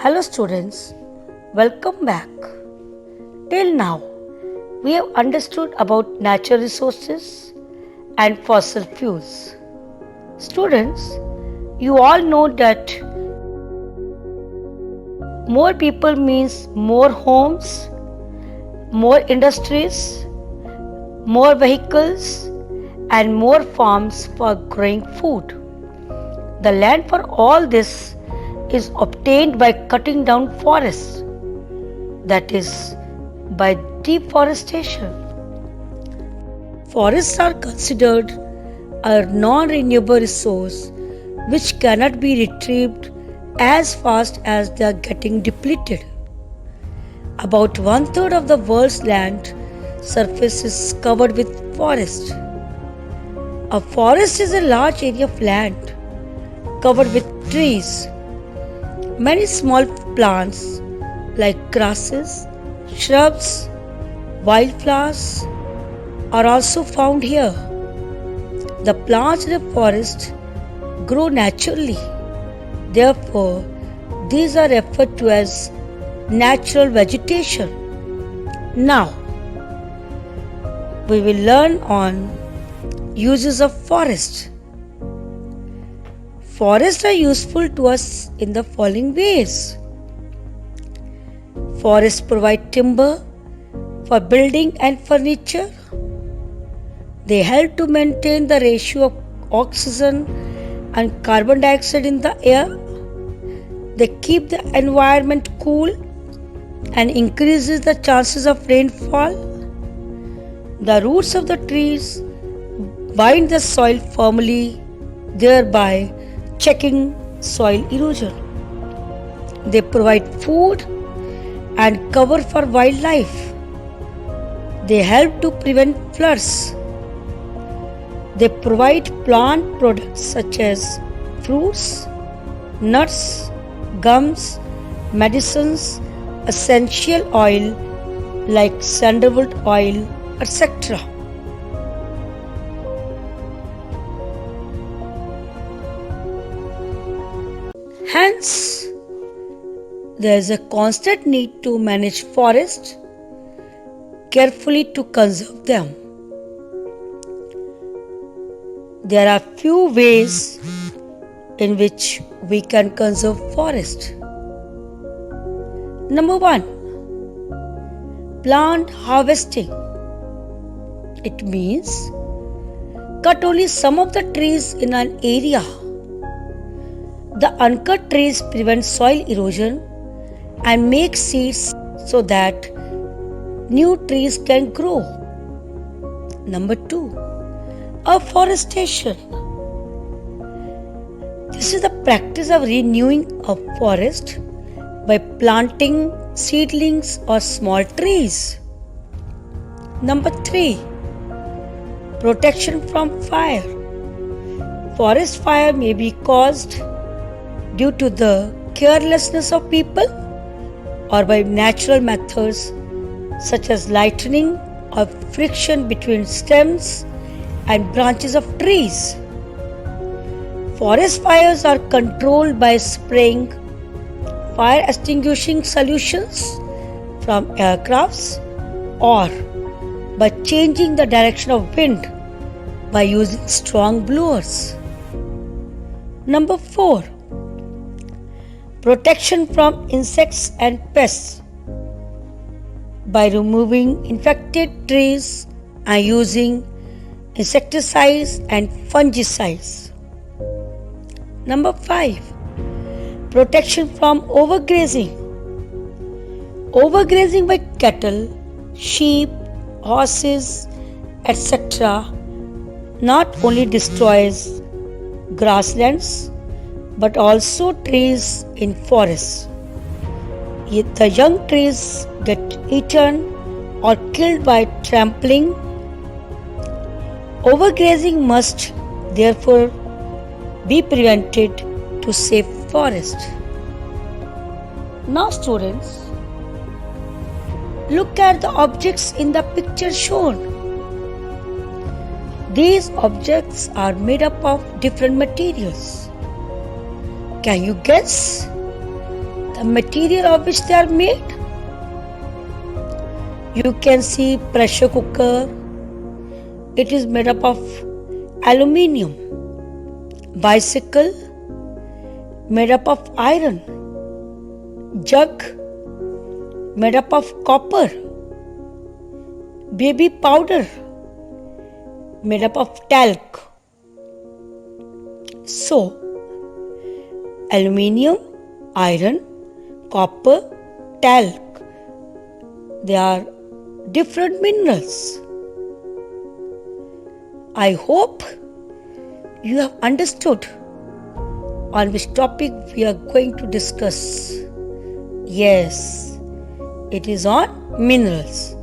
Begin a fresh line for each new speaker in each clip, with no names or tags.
Hello students, welcome back. Till now, we have understood about natural resources and fossil fuels. Students, you all know that more people means more homes, more industries, more vehicles and more farms for growing food. The land for all this is obtained by cutting down forests, that is, by deforestation. Forests are considered a non-renewable resource which cannot be retrieved as fast as they are getting depleted. About one-third of the world's land surface is covered with forest. A forest is a large area of land covered with trees. Many small plants like grasses, shrubs, wildflowers are also found here. The plants in the forest grow naturally. Therefore, these are referred to as natural vegetation. Now, we will learn on uses of forest. Forests are useful to us in the following ways. Forests provide timber for building and furniture. They help to maintain the ratio of oxygen and carbon dioxide in the air. They keep the environment cool and increases the chances of rainfall. The roots of the trees bind the soil firmly, thereby checking soil erosion. They provide food and cover for wildlife. They help to prevent floods. They provide plant products such as fruits, nuts, gums, medicines, essential oil like sandalwood oil, etc. Hence, there is a constant need to manage forests carefully to conserve them. There are few ways in which we can conserve forest. Number 1. Plant harvesting. It means cut only some of the trees in an area. The uncut trees prevent soil erosion and make seeds so that new trees can grow. Number 2. Afforestation. This is the practice of renewing a forest by planting seedlings or small trees. Number 3. Protection from fire. Forest fire may be caused due to the carelessness of people or by natural methods such as lightning or friction between stems and branches of trees. Forest fires are controlled by spraying fire extinguishing solutions from aircrafts or by changing the direction of wind by using strong blowers. Number 4. Protection from insects and pests by removing infected trees and using insecticides and fungicides. Number 5. Protection from overgrazing. Overgrazing by cattle, sheep, horses, etc. not only destroys grasslands but also trees in forests. The young trees get eaten or killed by trampling. Overgrazing must therefore be prevented to save forest. Now students, look at the objects in the picture shown. These objects are made up of different materials. Can you guess the material of which they are made. You can see pressure cooker. It is made up of aluminium. Bicycle made up of iron. Jug made up of copper. Baby powder made up of talc. So, aluminium, iron, copper, talc, they are different minerals. I hope you have understood on which topic we are going to discuss. Yes, it is on minerals.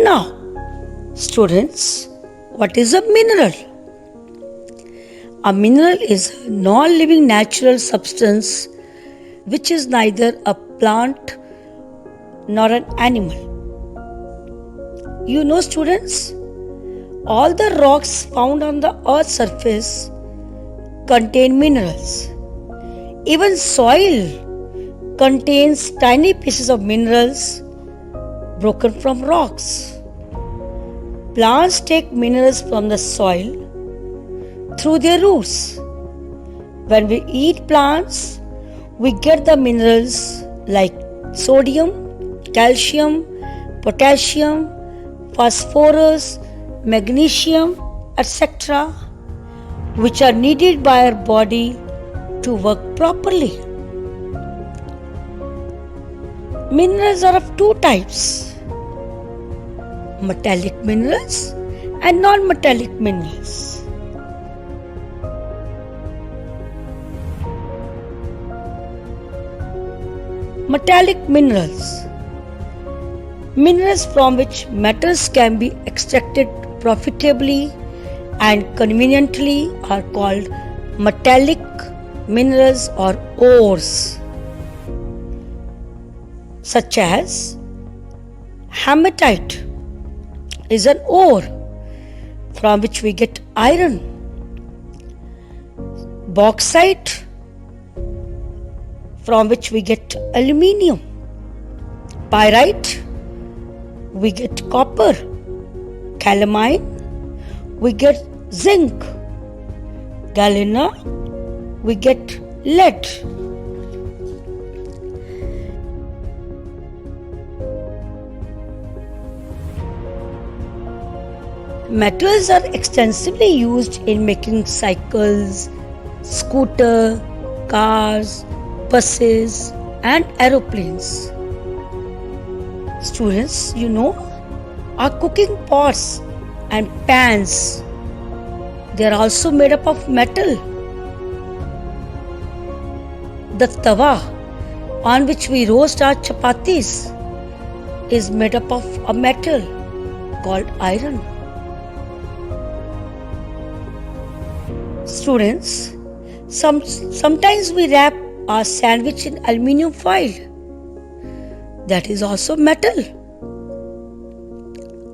Now, students, what is a mineral? A mineral is a non-living natural substance which is neither a plant nor an animal. You know, students, all the rocks found on the earth's surface contain minerals. Even soil contains tiny pieces of minerals broken from rocks. Plants take minerals from the soil through their roots. When we eat plants, we get the minerals like sodium, calcium, potassium, phosphorus, magnesium, etc., which are needed by our body to work properly. Minerals are of two types: metallic minerals and non-metallic minerals. Metallic minerals. Minerals from which metals can be extracted profitably and conveniently are called metallic minerals or ores, such as hematite is an ore from which we get iron. Bauxite, from which we get aluminium. Pyrite, we get copper. Calamine, we get zinc. Galena, we get lead. Metals are extensively used in making cycles, scooter, cars, buses and aeroplanes. Students, you know, our cooking pots and pans, they are also made up of metal. The tawa on which we roast our chapatis is made up of a metal called iron. Students, sometimes we wrap our sandwich in aluminium foil. That is also metal.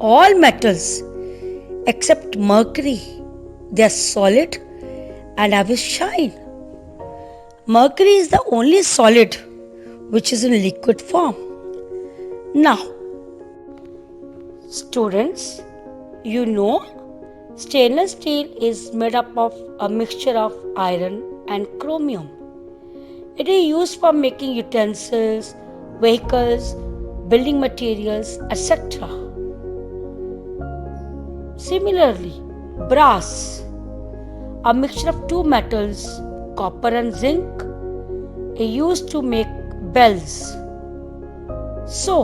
All metals except mercury, they are solid and have a shine. Mercury is the only solid which is in liquid form. Now, students, you know, stainless steel is made up of a mixture of iron and chromium. It is used for making utensils, vehicles, building materials, etc. Similarly, brass, a mixture of two metals, copper and zinc, is used to make bells. So,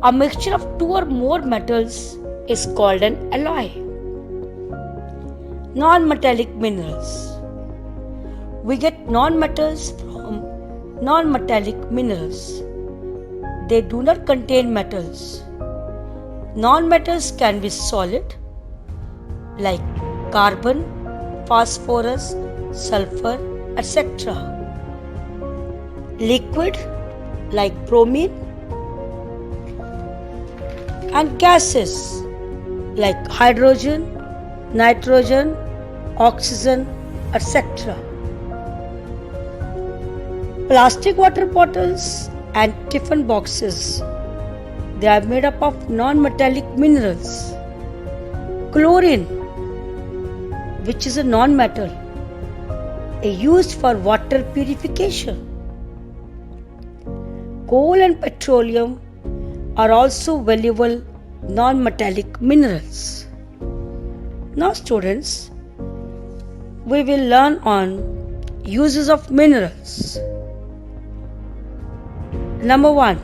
a mixture of two or more metals is called an alloy. Non-metallic minerals. We get non-metals from non-metallic minerals. They do not contain metals. Non-metals can be solid like carbon, phosphorus, sulfur, etc. Liquid like bromine, and gases like hydrogen, nitrogen, oxygen, etc. Plastic water bottles and tiffin boxes, they are made up of non-metallic minerals. Chlorine, which is a non-metal, is used for water purification. Coal and petroleum are also valuable non-metallic minerals. Now students, we will learn on uses of minerals. Number 1.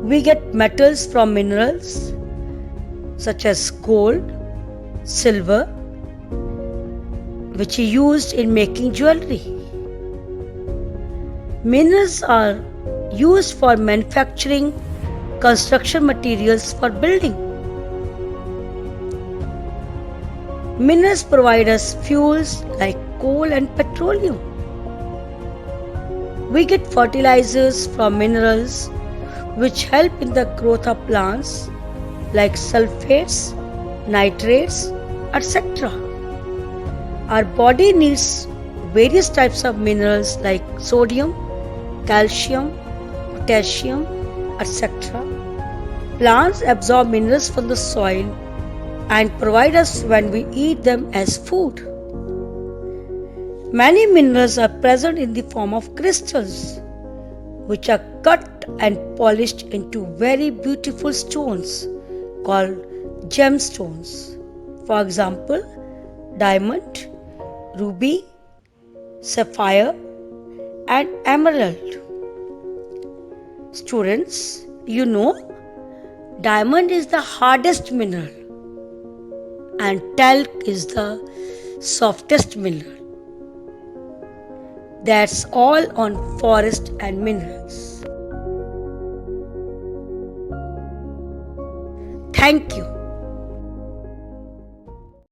We get metals from minerals such as gold, silver, which is used in making jewelry. Minerals are used for manufacturing construction materials for building. Minerals provide us fuels like coal and petroleum. We get fertilizers from minerals which help in the growth of plants like sulfates, nitrates, etc. Our body needs various types of minerals like sodium, calcium, potassium, etc. Plants absorb minerals from the soil and provide us when we eat them as food. Many minerals are present in the form of crystals, which are cut and polished into very beautiful stones called gemstones. For example, diamond, ruby, sapphire, and emerald. Students, you know, diamond is the hardest mineral and talc is the softest mineral. That's all on forest and minerals. Thank you.